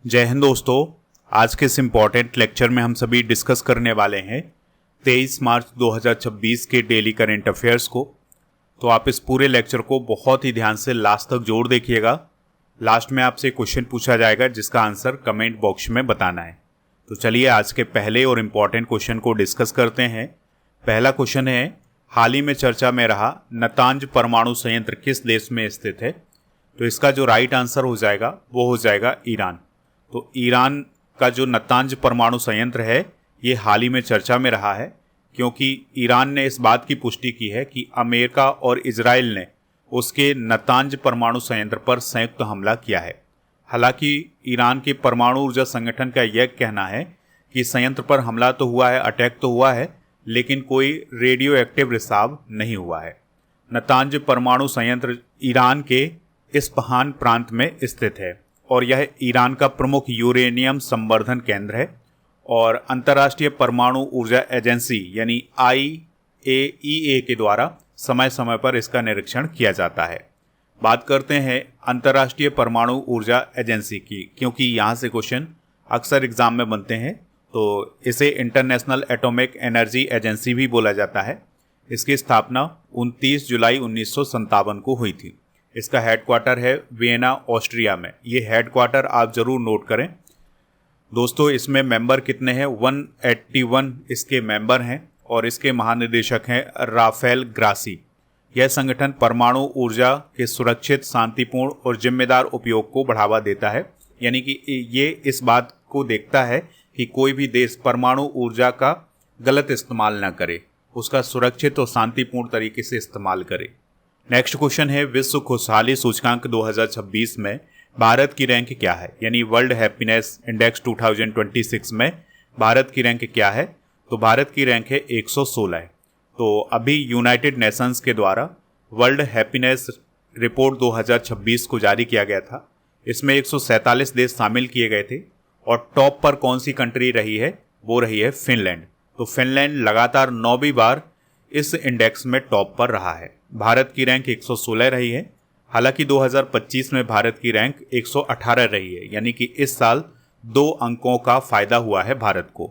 जय हिंद दोस्तों। आज के इस इम्पॉर्टेंट लेक्चर में हम सभी डिस्कस करने वाले हैं 23 मार्च 2026 के डेली करंट अफेयर्स को। तो आप इस पूरे लेक्चर को बहुत ही ध्यान से लास्ट तक जरूर देखिएगा। लास्ट में आपसे क्वेश्चन पूछा जाएगा जिसका आंसर कमेंट बॉक्स में बताना है। तो चलिए आज के पहले और इम्पॉर्टेंट क्वेश्चन को डिस्कस करते हैं। पहला क्वेश्चन है, हाल ही में चर्चा में रहा नतांज परमाणु संयंत्र किस देश में स्थित है? तो इसका जो राइट आंसर हो जाएगा वो हो जाएगा ईरान। तो ईरान का जो नतांज परमाणु संयंत्र है ये हाल ही में चर्चा में रहा है, क्योंकि ईरान ने इस बात की पुष्टि की है कि अमेरिका और इजराइल ने उसके नतांज परमाणु संयंत्र पर संयुक्त हमला किया है। हालांकि ईरान के परमाणु ऊर्जा संगठन का यह कहना है कि संयंत्र पर हमला तो हुआ है, अटैक तो हुआ है, लेकिन कोई रेडियो एक्टिव रिसाव नहीं हुआ है। नतांज परमाणु संयंत्र ईरान के इस्फहान प्रांत में स्थित है और यह ईरान का प्रमुख यूरेनियम संवर्धन केंद्र है और अंतर्राष्ट्रीय परमाणु ऊर्जा एजेंसी यानी IAEA के द्वारा समय समय पर इसका निरीक्षण किया जाता है। बात करते हैं अंतर्राष्ट्रीय परमाणु ऊर्जा एजेंसी की, क्योंकि यहाँ से क्वेश्चन अक्सर एग्जाम में बनते हैं। तो इसे इंटरनेशनल एटॉमिक एनर्जी एजेंसी भी बोला जाता है। इसकी स्थापना 29 जुलाई 1957 को हुई थी। इसका हेडक्वार्टर है वियना, ऑस्ट्रिया में। ये हेडक्वार्टर आप जरूर नोट करें। दोस्तों इसमें मेंबर कितने हैं? 181 इसके मेंबर हैं और इसके महानिदेशक हैं राफेल ग्रासी। यह संगठन परमाणु ऊर्जा के सुरक्षित, शांतिपूर्ण और जिम्मेदार उपयोग को बढ़ावा देता है। यानी कि ये इस बात को देखता है कि कोई भी देश परमाणु ऊर्जा का गलत इस्तेमाल न करे, उसका सुरक्षित और शांतिपूर्ण तरीके से इस्तेमाल करे। नेक्स्ट क्वेश्चन है, विश्व खुशहाली सूचकांक 2026 में भारत की रैंक क्या है? यानी वर्ल्ड हैप्पीनेस इंडेक्स 2026 में भारत की रैंक क्या है? तो भारत की रैंक है 116 है। तो अभी यूनाइटेड नेशंस के द्वारा वर्ल्ड हैप्पीनेस रिपोर्ट 2026 को जारी किया गया था। इसमें 147 देश शामिल किए गए थे और टॉप पर कौन सी कंट्री रही है? वो रही है फिनलैंड। तो फिनलैंड लगातार 9वीं बार इस इंडेक्स में टॉप पर रहा है। भारत की रैंक 116 रही है। हालांकि 2025 में भारत की रैंक 118 रही है, यानी कि इस साल 2 अंकों का फायदा हुआ है भारत को।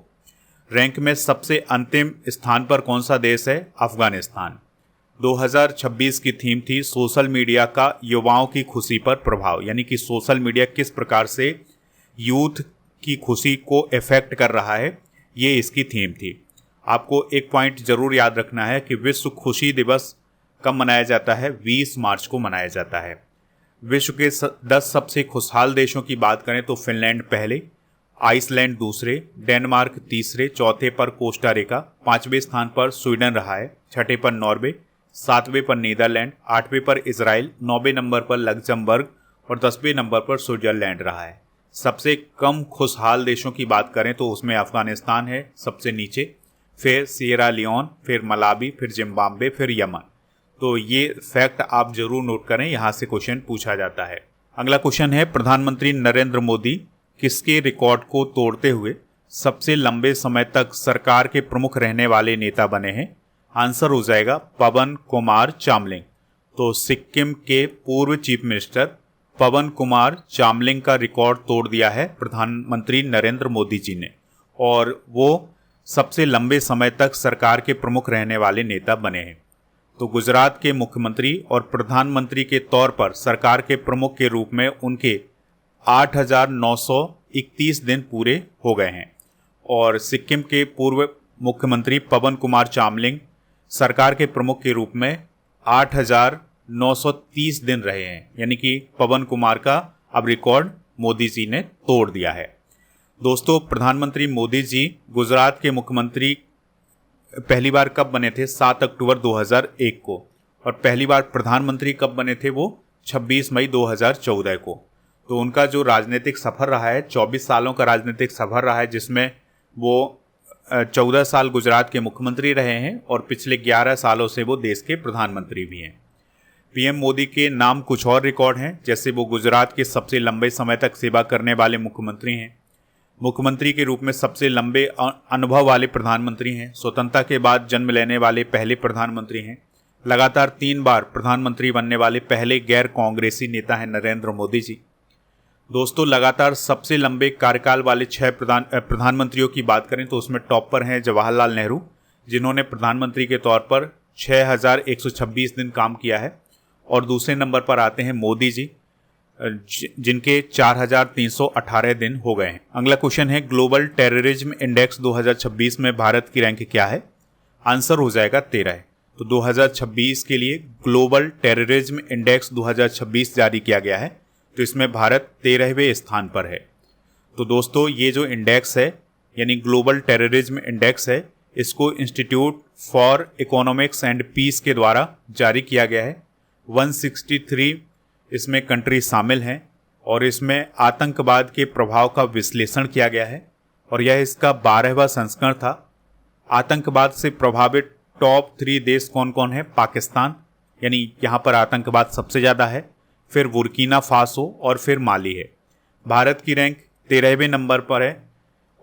रैंक में सबसे अंतिम स्थान पर कौन सा देश है? अफगानिस्तान। 2026 की थीम थी सोशल मीडिया का युवाओं की खुशी पर प्रभाव, यानी कि सोशल मीडिया किस प्रकार से यूथ की खुशी को इफेक्ट कर रहा है, ये इसकी थीम थी। आपको एक पॉइंट जरूर याद रखना है कि विश्व खुशी दिवस कब मनाया जाता है? 20 मार्च को मनाया जाता है। विश्व के 10 सबसे खुशहाल देशों की बात करें तो फिनलैंड पहले, आइसलैंड दूसरे, डेनमार्क तीसरे, चौथे पर कोस्टा रिका, 5वें स्थान पर स्वीडन रहा है, 6ठे पर नॉर्वे, 7वें पर नीदरलैंड, 8वें पर इजराइल, 9वें नंबर पर लग्जमबर्ग और 10वें नंबर पर स्विट्जरलैंड रहा है। सबसे कम खुशहाल देशों की बात करें तो उसमें अफगानिस्तान है सबसे नीचे, फिर सियरा लियोन, फिर मलावी, फिर जिम्बाब्वे, फिर यमन। तो ये फैक्ट आप जरूर नोट करें, यहाँ से क्वेश्चन पूछा जाता है। अगला क्वेश्चन है, प्रधानमंत्री नरेंद्र मोदी किसके रिकॉर्ड को तोड़ते हुए सबसे लंबे समय तक सरकार के प्रमुख रहने वाले नेता बने हैं? आंसर हो जाएगा पवन कुमार चामलिंग। तो सिक्किम के पूर्व चीफ मिनिस्टर पवन कुमार चामलिंग का रिकॉर्ड तोड़ दिया है प्रधानमंत्री नरेंद्र मोदी जी ने, और वो सबसे लंबे समय तक सरकार के प्रमुख रहने वाले नेता बने हैं। तो गुजरात के मुख्यमंत्री और प्रधानमंत्री के तौर पर सरकार के प्रमुख के रूप में उनके 8,931 दिन पूरे हो गए हैं और सिक्किम के पूर्व मुख्यमंत्री पवन कुमार चामलिंग सरकार के प्रमुख के रूप में 8,930 दिन रहे हैं। यानी कि पवन कुमार का अब रिकॉर्ड मोदी जी ने तोड़ दिया है। दोस्तों प्रधानमंत्री मोदी जी गुजरात के मुख्यमंत्री पहली बार कब बने थे? 7 अक्टूबर 2001 को। और पहली बार प्रधानमंत्री कब बने थे? वो 26 मई 2014 को। तो उनका जो राजनीतिक सफ़र रहा है 24 सालों का राजनीतिक सफ़र रहा है, जिसमें वो 14 साल गुजरात के मुख्यमंत्री रहे हैं और पिछले 11 सालों से वो देश के प्रधानमंत्री भी हैं। पीएम मोदी के नाम कुछ और रिकॉर्ड हैं, जैसे वो गुजरात के सबसे लंबे समय तक सेवा करने वाले मुख्यमंत्री हैं, मुख्यमंत्री के रूप में सबसे लंबे अनुभव वाले प्रधानमंत्री हैं, स्वतंत्रता के बाद जन्म लेने वाले पहले प्रधानमंत्री हैं, लगातार 3 बार प्रधानमंत्री बनने वाले पहले गैर कांग्रेसी नेता हैं नरेंद्र मोदी जी। दोस्तों, लगातार सबसे लंबे कार्यकाल वाले 6 प्रधानमंत्रियों की बात करें तो उसमें टॉप पर हैं जवाहरलाल नेहरू, जिन्होंने प्रधानमंत्री के तौर पर 6126 दिन काम किया है। और दूसरे नंबर पर आते हैं मोदी जी, जिनके 4318 दिन हो गए हैं। अगला क्वेश्चन है, ग्लोबल टेररिज्म इंडेक्स 2026 में भारत की रैंक क्या है? आंसर हो जाएगा 13। तो 2026 के लिए ग्लोबल टेररिज्म इंडेक्स 2026 जारी किया गया है, तो इसमें भारत 13वें स्थान पर है। तो दोस्तों, ये जो इंडेक्स है यानी ग्लोबल टेररिज्म इंडेक्स है, इसको institute for economics and peace के द्वारा जारी किया गया है। 163 इसमें कंट्री शामिल हैं और इसमें आतंकवाद के प्रभाव का विश्लेषण किया गया है और यह इसका 12वां संस्करण था। आतंकवाद से प्रभावित टॉप 3 देश कौन कौन है? पाकिस्तान, यानी यहाँ पर आतंकवाद सबसे ज़्यादा है, फिर बुर्किना फासो और फिर माली है। भारत की रैंक 13वें नंबर पर है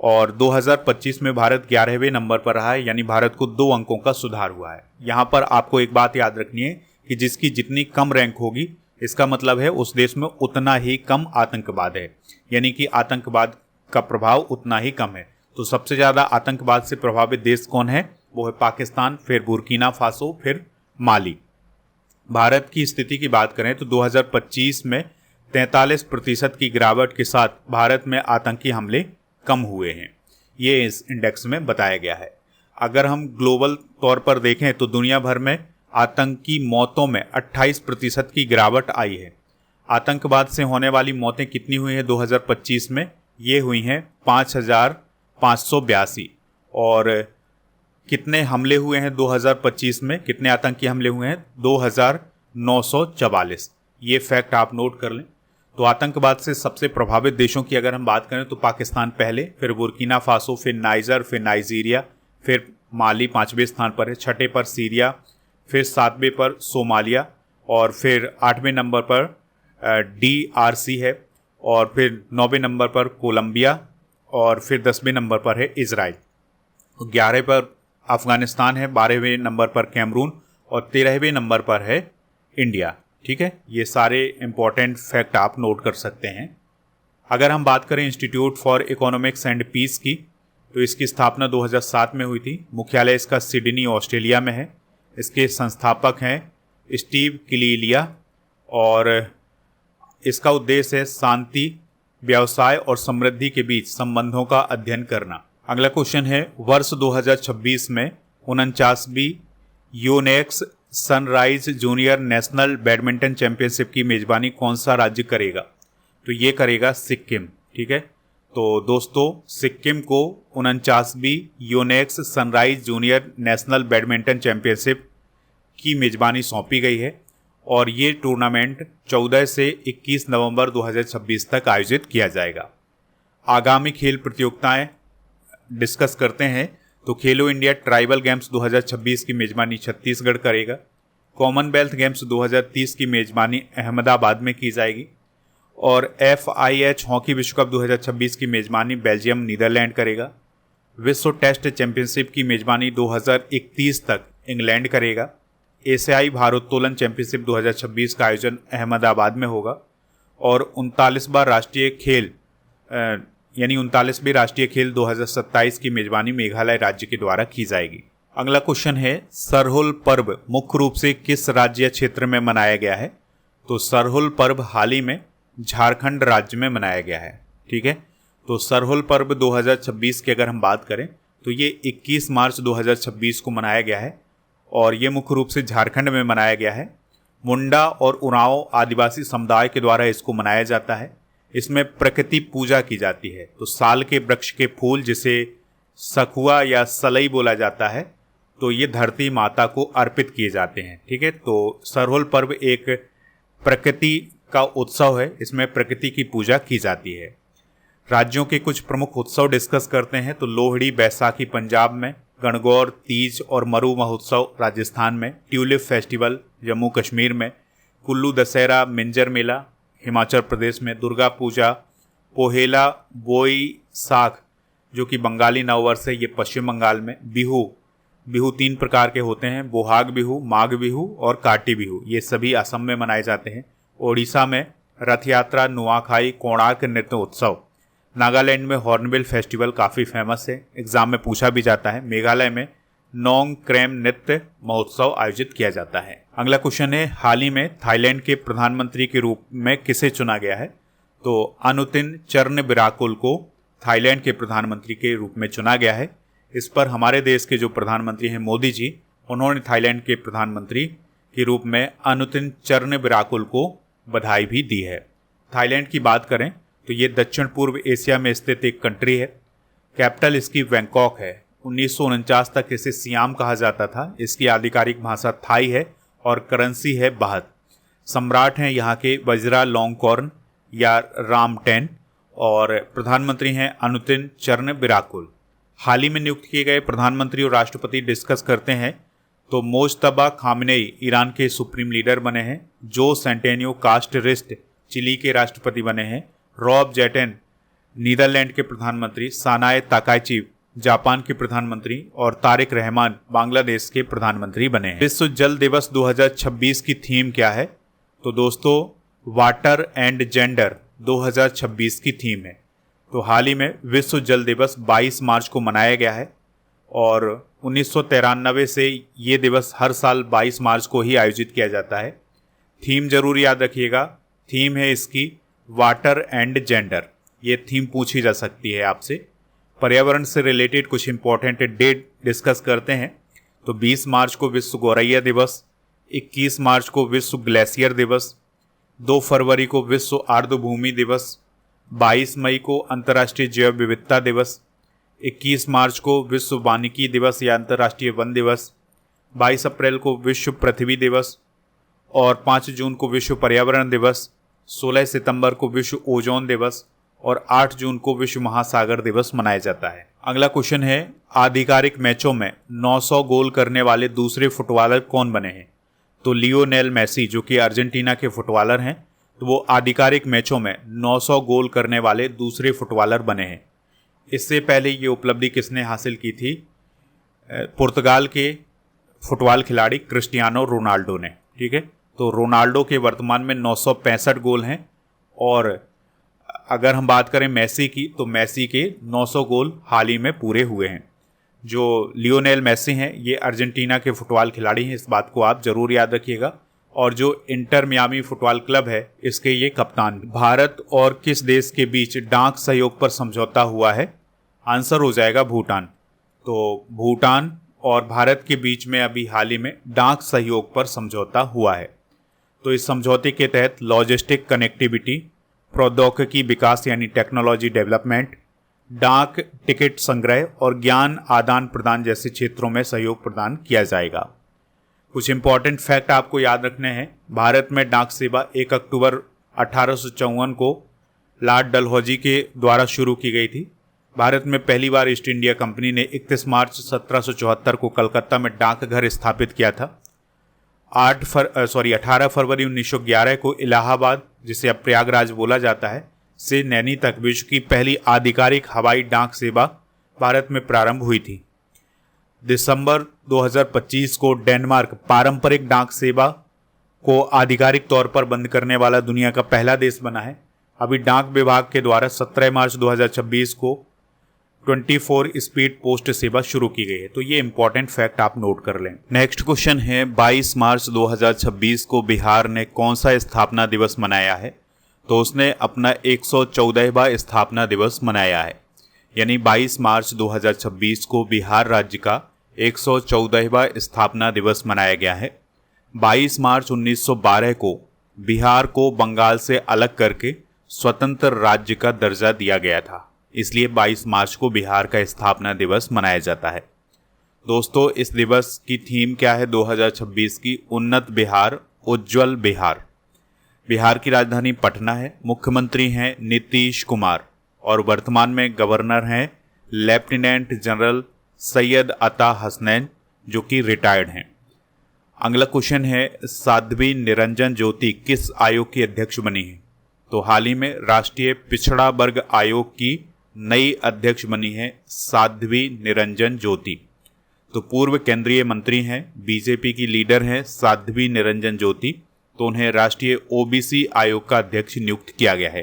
और 2025 में भारत 11वें नंबर पर रहा है, यानी भारत को 2 अंकों का सुधार हुआ है। यहाँ पर आपको एक बात याद रखनी है कि जिसकी जितनी कम रैंक होगी, इसका मतलब है उस देश में उतना ही कम आतंकवाद है, यानी कि आतंकवाद का प्रभाव उतना ही कम है। तो सबसे ज़्यादा आतंकवाद से प्रभावित देश कौन है? वो है पाकिस्तान, फिर बुर्किना फासो, फिर माली। भारत की स्थिति की बात करें तो 2025 में 43% की गिरावट के साथ भारत में आतंकी हमले कम हुए हैं, ये इस इंडेक्स में बताया गया है। अगर हम ग्लोबल तौर पर देखें तो दुनिया भर में आतंकी मौतों में 28% की गिरावट आई है। आतंकवाद से होने वाली मौतें कितनी हुई हैं 2025 में? ये हुई हैं 5582। और कितने हमले हुए हैं 2025 में? कितने आतंकी हमले हुए हैं? 2944। ये फैक्ट आप नोट कर लें। तो आतंकवाद से सबसे प्रभावित देशों की अगर हम बात करें तो पाकिस्तान पहले, फिर बुर्किना फासो, फिर नाइजर, फिर नाइजीरिया, फिर माली 5वें स्थान पर है, 6ठे पर सीरिया, फिर 7वें पर सोमालिया और फिर 8वें नंबर पर DRC है और फिर 9वें नंबर पर कोलंबिया और फिर 10वें नंबर पर है इजराइल। 11वें पर अफगानिस्तान है, 12वें नंबर पर कैमरून और 13वें नंबर पर है इंडिया। ठीक है, ये सारे इंपॉर्टेंट फैक्ट आप नोट कर सकते हैं। अगर हम बात करें institute for economics and peace की, तो इसकी स्थापना 2007 में हुई थी। मुख्यालय इसका सिडनी ऑस्ट्रेलिया में है। इसके संस्थापक हैं स्टीव किलीलिया और इसका उद्देश्य है शांति, व्यवसाय और समृद्धि के बीच संबंधों का अध्ययन करना। अगला क्वेश्चन है, वर्ष 2026 में 49वीं Yonex Sunrise junior national badminton championship की मेजबानी कौन सा राज्य करेगा? तो ये करेगा सिक्किम। ठीक है, तो दोस्तों, सिक्किम को 49वीं Yonex Sunrise junior national badminton championship की मेजबानी सौंपी गई है और ये टूर्नामेंट 14 से 21 नवंबर 2026 तक आयोजित किया जाएगा। आगामी खेल प्रतियोगिताएं डिस्कस करते हैं तो खेलो इंडिया ट्राइबल गेम्स 2026 की मेजबानी छत्तीसगढ़ करेगा। कॉमनवेल्थ गेम्स 2030 की मेजबानी अहमदाबाद में की जाएगी और FIH हॉकी विश्व कप 2026 की मेजबानी बेल्जियम नीदरलैंड करेगा। विश्व टेस्ट चैंपियनशिप की मेजबानी 2031 तक इंग्लैंड करेगा। एशियाई भारोत्तोलन चैंपियनशिप 2026 का आयोजन अहमदाबाद में होगा और 39वां राष्ट्रीय खेल यानी 39वीं राष्ट्रीय खेल 2027 की मेजबानी मेघालय राज्य के द्वारा की जाएगी। अगला क्वेश्चन है, सरहुल पर्व मुख्य रूप से किस राज्य क्षेत्र में मनाया गया है? तो सरहुल पर्व हाल ही में झारखंड राज्य में मनाया गया है। ठीक है, तो सरहुल पर्व 2026 की अगर हम बात करें तो ये 21 मार्च 2026 को मनाया गया है और ये मुख्य रूप से झारखंड में मनाया गया है। मुंडा और उरांव आदिवासी समुदाय के द्वारा इसको मनाया जाता है। इसमें प्रकृति पूजा की जाती है। तो साल के वृक्ष के फूल, जिसे सखुआ या सलई बोला जाता है, तो ये धरती माता को अर्पित किए जाते हैं। ठीक है, तो सरहुल पर्व एक प्रकृति का उत्सव है, इसमें प्रकृति की पूजा की जाती है। राज्यों के कुछ प्रमुख उत्सव डिस्कस करते हैं तो लोहड़ी, बैसाखी पंजाब में, गणगौर, तीज और मरु महोत्सव राजस्थान में, ट्यूलिप फेस्टिवल जम्मू कश्मीर में, कुल्लू दशहरा, मिंजर मेला हिमाचल प्रदेश में, दुर्गा पूजा, पोहेला बोईसाख जो कि बंगाली नववर्ष है, ये पश्चिम बंगाल में, बिहू 3 प्रकार के होते हैं, बोहाग बिहू, माघ बिहू और काटी बिहू, ये सभी असम में मनाए जाते हैं। ओडिशा में रथ यात्रा, नुआखाई, कोणार्क नृत्य उत्सव। नागालैंड में हॉर्नबिल फेस्टिवल काफ़ी फेमस है, एग्जाम में पूछा भी जाता है। मेघालय में नोंग क्रेम नृत्य महोत्सव आयोजित किया जाता है। अगला क्वेश्चन है, हाल ही में थाईलैंड के प्रधानमंत्री के रूप में किसे चुना गया है? तो अनुतिन चर्नबिराकुल को थाईलैंड के प्रधानमंत्री के रूप में चुना गया है। इस पर हमारे देश के जो प्रधानमंत्री हैं मोदी जी, उन्होंने थाईलैंड के प्रधानमंत्री के रूप में अनुतिन चर्नबिराकुल को बधाई भी दी है। थाईलैंड की बात करें तो ये दक्षिण पूर्व एशिया में स्थित एक कंट्री है। कैपिटल इसकी बैंकॉक है। 1949 तक इसे सियाम कहा जाता था। इसकी आधिकारिक भाषा थाई है और करेंसी है बाहत। सम्राट हैं यहाँ के वज्रा लॉन्गकॉर्न या रामटेन और प्रधानमंत्री हैं अनुतिन चर्नबिराकुल। हाल ही में नियुक्त किए गए प्रधानमंत्री और राष्ट्रपति डिस्कस करते हैं तो मोज्तबा खामनेई ईरान के सुप्रीम लीडर बने हैं। जो सेंटेनियो कास्टरिस्ट चिली के राष्ट्रपति बने हैं। रॉब जेटेन नीदरलैंड के प्रधानमंत्री, सानाए ताकाची जापान के प्रधानमंत्री और तारिक रहमान बांग्लादेश के प्रधानमंत्री बने हैं। विश्व जल दिवस 2026 की थीम क्या है? तो दोस्तों वाटर एंड जेंडर 2026 की थीम है। तो हाल ही में विश्व जल दिवस 22 मार्च को मनाया गया है और 1993 से ये दिवस हर साल 22 मार्च को ही आयोजित किया जाता है। थीम जरूर याद रखिएगा, थीम है इसकी वाटर एंड जेंडर। ये थीम पूछी जा सकती है आपसे। पर्यावरण से रिलेटेड कुछ इंपॉर्टेंट डेट डिस्कस करते हैं। तो 20 मार्च को विश्व गौरैया दिवस, 21 मार्च को विश्व ग्लेशियर दिवस, 2 फरवरी को विश्व आर्द्रभूमि दिवस, 22 मई को अंतर्राष्ट्रीय जैव विविधता दिवस, 21 मार्च को विश्व वानिकी दिवस या अंतर्राष्ट्रीय वन दिवस, 22 अप्रैल को विश्व पृथ्वी दिवस और 5 जून को विश्व पर्यावरण दिवस, 16 सितंबर को विश्व ओजोन दिवस और 8 जून को विश्व महासागर दिवस मनाया जाता है। अगला क्वेश्चन है, आधिकारिक मैचों में 900 गोल करने वाले दूसरे फुटबॉलर कौन बने हैं? तो लियोनेल मेसी जो कि अर्जेंटीना के फुटबॉलर हैं, तो वो आधिकारिक मैचों में 900 गोल करने वाले दूसरे फुटबॉलर बने हैं। इससे पहले ये उपलब्धि किसने हासिल की थी? पुर्तगाल के फुटबॉल खिलाड़ी क्रिस्टियानो रोनाल्डो ने। ठीक है, तो रोनाल्डो के वर्तमान में 965 गोल हैं और अगर हम बात करें मेसी की तो मेसी के 900 गोल हाल ही में पूरे हुए हैं। जो लियोनेल मेसी हैं ये अर्जेंटीना के फुटबॉल खिलाड़ी हैं, इस बात को आप जरूर याद रखिएगा। और जो इंटर मियामी फुटबॉल क्लब है इसके ये कप्तान। भारत और किस देश के बीच डाक सहयोग पर समझौता हुआ है? आंसर हो जाएगा भूटान। तो भूटान और भारत के बीच में अभी हाल ही में डाक सहयोग पर समझौता हुआ है। तो इस समझौते के तहत लॉजिस्टिक कनेक्टिविटी, प्रौद्योगिकी विकास यानी टेक्नोलॉजी डेवलपमेंट, डाक टिकट संग्रह और ज्ञान आदान प्रदान जैसे क्षेत्रों में सहयोग प्रदान किया जाएगा। कुछ इंपॉर्टेंट फैक्ट आपको याद रखने हैं। भारत में डाक सेवा 1 अक्टूबर 1854 को लॉर्ड डलहौजी के द्वारा शुरू की गई थी। भारत में पहली बार ईस्ट इंडिया कंपनी ने 31 मार्च 1774 को कलकत्ता में डाकघर स्थापित किया था। 18 फरवरी 1911 को इलाहाबाद, जिसे अब प्रयागराज बोला जाता है, से नैनी तक विश्व की पहली आधिकारिक हवाई डाक सेवा भारत में प्रारंभ हुई थी। दिसंबर 2025 को डेनमार्क पारंपरिक डाक सेवा को आधिकारिक तौर पर बंद करने वाला दुनिया का पहला देश बना है। अभी डाक विभाग के द्वारा 17 मार्च 2026 को 24 स्पीड पोस्ट सेवा शुरू की गई है। तो ये इंपॉर्टेंट फैक्ट आप नोट कर लें। नेक्स्ट क्वेश्चन है, 22 मार्च 2026 को बिहार ने कौन सा स्थापना दिवस मनाया है? तो उसने अपना 114वां स्थापना दिवस मनाया है। यानी 22 मार्च 2026 को बिहार राज्य का 114वां स्थापना दिवस मनाया गया है। 22 मार्च 1912 को बिहार को बंगाल से अलग करके स्वतंत्र राज्य का दर्जा दिया गया था, इसलिए 22 मार्च को बिहार का स्थापना दिवस मनाया जाता है। दोस्तों, इस दिवस की थीम क्या है 2026 की? उन्नत बिहार, उज्जवल बिहार। बिहार की राजधानी पटना है। मुख्यमंत्री हैं नीतीश कुमार और वर्तमान में गवर्नर हैं लेफ्टिनेंट जनरल सैयद अता हसनैन, जो कि रिटायर्ड हैं। अगला क्वेश्चन है, साध्वी निरंजन ज्योति किस आयोग की अध्यक्ष बनी है? तो हाल ही में राष्ट्रीय पिछड़ा वर्ग आयोग की नई अध्यक्ष बनी है साध्वी निरंजन ज्योति। तो पूर्व केंद्रीय मंत्री हैं, बीजेपी की लीडर हैं साध्वी निरंजन ज्योति तो उन्हें राष्ट्रीय ओबीसी आयोग का अध्यक्ष नियुक्त किया गया है।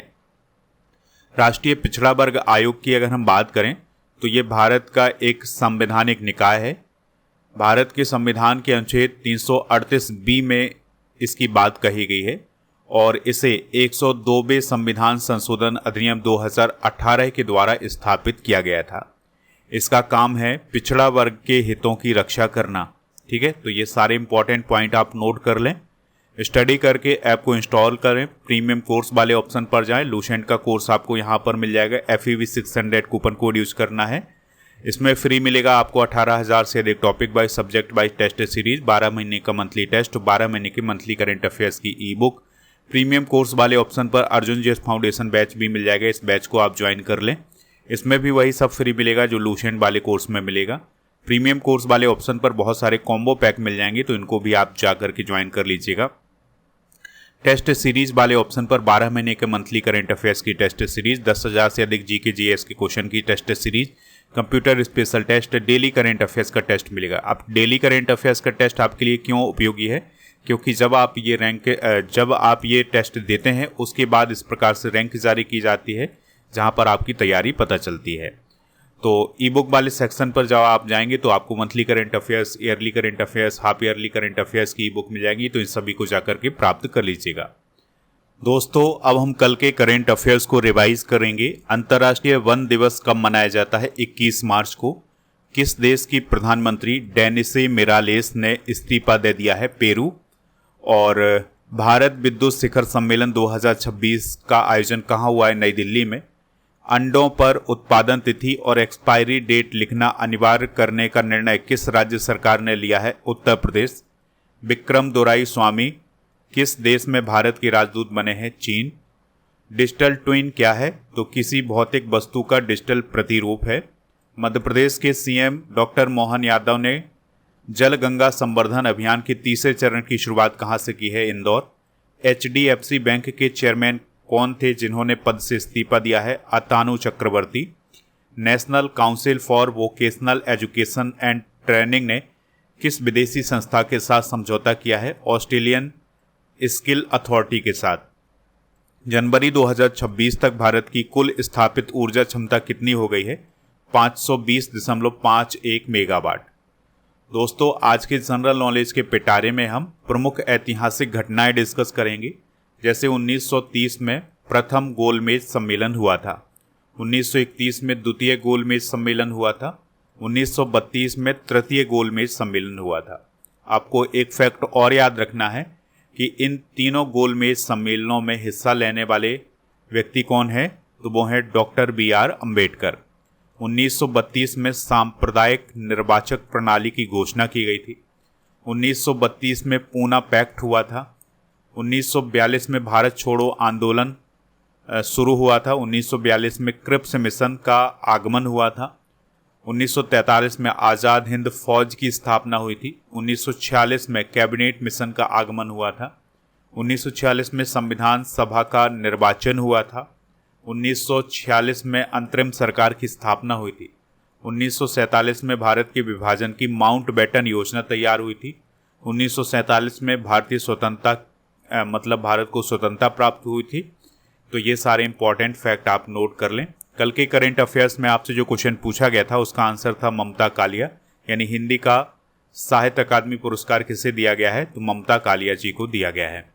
राष्ट्रीय पिछड़ा वर्ग आयोग की अगर हम बात करें तो ये भारत का एक संवैधानिक निकाय है। भारत के संविधान के अनुच्छेद 338 में इसकी बात कही गई है और इसे 102वें संविधान संशोधन अधिनियम 2018 के द्वारा स्थापित किया गया था। इसका काम है पिछड़ा वर्ग के हितों की रक्षा करना। ठीक है, तो ये सारे इंपॉर्टेंट पॉइंट आप नोट कर लें। स्टडी करके ऐप को इंस्टॉल करें, प्रीमियम कोर्स वाले ऑप्शन पर जाएं। लूसेंट का कोर्स आपको यहाँ पर मिल जाएगा। FEV 600 कूपन कोड यूज करना है। इसमें फ्री मिलेगा आपको 18,000 से अधिक topic wise subject wise test series, 12 महीने का मंथली टेस्ट, 12 महीने की मंथली करंट अफेयर्स की ई बुक। प्रीमियम कोर्स वाले ऑप्शन पर अर्जुन जेस फाउंडेशन बैच भी मिल जाएगा। इस बैच को आप ज्वाइन कर लें। इसमें भी वही सब फ्री मिलेगा जो लूसेंट वाले कोर्स में मिलेगा। प्रीमियम कोर्स वाले ऑप्शन पर बहुत सारे कॉम्बो पैक मिल जाएंगे, तो इनको भी आप जा करके ज्वाइन कर लीजिएगा। टेस्ट सीरीज वाले ऑप्शन पर 12 महीने के मंथली करंट अफेयर्स की टेस्ट सीरीज, 10,000 से अधिक GK GS के क्वेश्चन की test series, computer special test, daily current affairs का टेस्ट मिलेगा। अब डेली करंट अफेयर्स का टेस्ट आपके लिए क्यों उपयोगी है? क्योंकि जब आप ये टेस्ट देते हैं उसके बाद इस प्रकार से रैंक जारी की जाती है जहां पर आपकी तैयारी पता चलती है। तो ई बुक वाले सेक्शन पर जब आप जाएंगे तो आपको monthly current affairs, yearly current affairs, half yearly current affairs की ई बुक मिल जाएगी। तो इन सभी को जाकर के प्राप्त कर लीजिएगा। दोस्तों, अब हम कल के करंट अफेयर्स को रिवाइज करेंगे। अंतर्राष्ट्रीय वन दिवस कब मनाया जाता है? 21 मार्च को। किस देश की प्रधानमंत्री डेनिसे मिरालेस ने इस्तीफा दे दिया है? पेरू। और भारत विद्युत शिखर सम्मेलन 2026 का आयोजन कहाँ हुआ है? नई दिल्ली में। अंडों पर उत्पादन तिथि और एक्सपायरी डेट लिखना अनिवार्य करने का निर्णय किस राज्य सरकार ने लिया है? उत्तर प्रदेश। विक्रम दोराई स्वामी किस देश में भारत के राजदूत बने हैं? चीन। डिजिटल ट्विन क्या है? तो किसी भौतिक वस्तु का डिजिटल प्रतिरूप है। मध्य प्रदेश के CM डॉक्टर मोहन यादव ने जल गंगा संवर्धन अभियान के तीसरे चरण की शुरुआत कहाँ से की है? इंदौर। HDFC बैंक के चेयरमैन कौन थे जिन्होंने पद से इस्तीफा दिया है? Atanu Chakraborty. National council for vocational education and training ने किस विदेशी संस्था के साथ समझौता किया है? ऑस्ट्रेलियन स्किल अथॉरिटी के साथ। जनवरी 2026 तक भारत की कुल स्थापित ऊर्जा क्षमता कितनी हो गई है? 520.51 मेगावाट। दोस्तों, आज के जनरल नॉलेज के पिटारे में हम प्रमुख ऐतिहासिक घटनाएं डिस्कस करेंगे। जैसे 1930 में प्रथम गोलमेज सम्मेलन हुआ था, 1931 में द्वितीय गोलमेज सम्मेलन हुआ था, 1932 में तृतीय गोलमेज सम्मेलन हुआ था। आपको एक फैक्ट और याद रखना है कि इन तीनों गोलमेज सम्मेलनों में हिस्सा लेने वाले व्यक्ति कौन है? तो वो है डॉक्टर BR अम्बेडकर। 1932 में सांप्रदायिक निर्वाचक प्रणाली की घोषणा की गई थी। 1932 में पूना पैक्ट हुआ था। 1942 में भारत छोड़ो आंदोलन शुरू हुआ था। 1942 में क्रिप्स मिशन का आगमन हुआ था। 1943 में आज़ाद हिंद फौज की स्थापना हुई थी। 1946 में कैबिनेट मिशन का आगमन हुआ था। 1946 में संविधान सभा का निर्वाचन हुआ था। 1946 में अंतरिम सरकार की स्थापना हुई थी। 1947 में भारत के विभाजन की माउंटबेटन योजना तैयार हुई थी। 1947 में भारतीय स्वतंत्रता भारत को स्वतंत्रता प्राप्त हुई थी। तो ये सारे इंपॉर्टेंट फैक्ट आप नोट कर लें। कल के करंट अफेयर्स में आपसे जो क्वेश्चन पूछा गया था उसका आंसर था ममता कालिया, यानी हिंदी का साहित्य अकादमी पुरस्कार किसे दिया गया है? तो ममता कालिया जी को दिया गया है।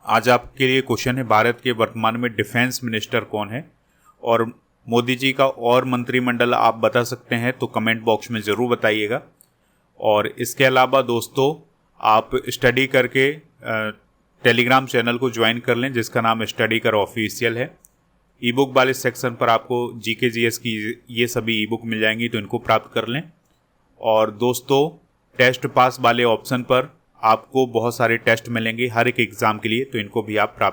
आज आपके लिए क्वेश्चन है, भारत के वर्तमान में डिफेंस मिनिस्टर कौन है? और मोदी जी का और मंत्रिमंडल आप बता सकते हैं तो कमेंट बॉक्स में ज़रूर बताइएगा। और इसके अलावा दोस्तों, आप स्टडी करके टेलीग्राम चैनल को ज्वाइन कर लें जिसका नाम स्टडी कर ऑफिशियल है। ई बुक वाले सेक्शन पर आपको GK GS की ये सभी ई बुक मिल जाएंगी, तो इनको प्राप्त कर लें। और दोस्तों, टेस्ट पास वाले ऑप्शन पर आपको बहुत सारे टेस्ट मिलेंगे हर एक एग्ज़ाम के लिए, तो इनको भी आप प्राप्त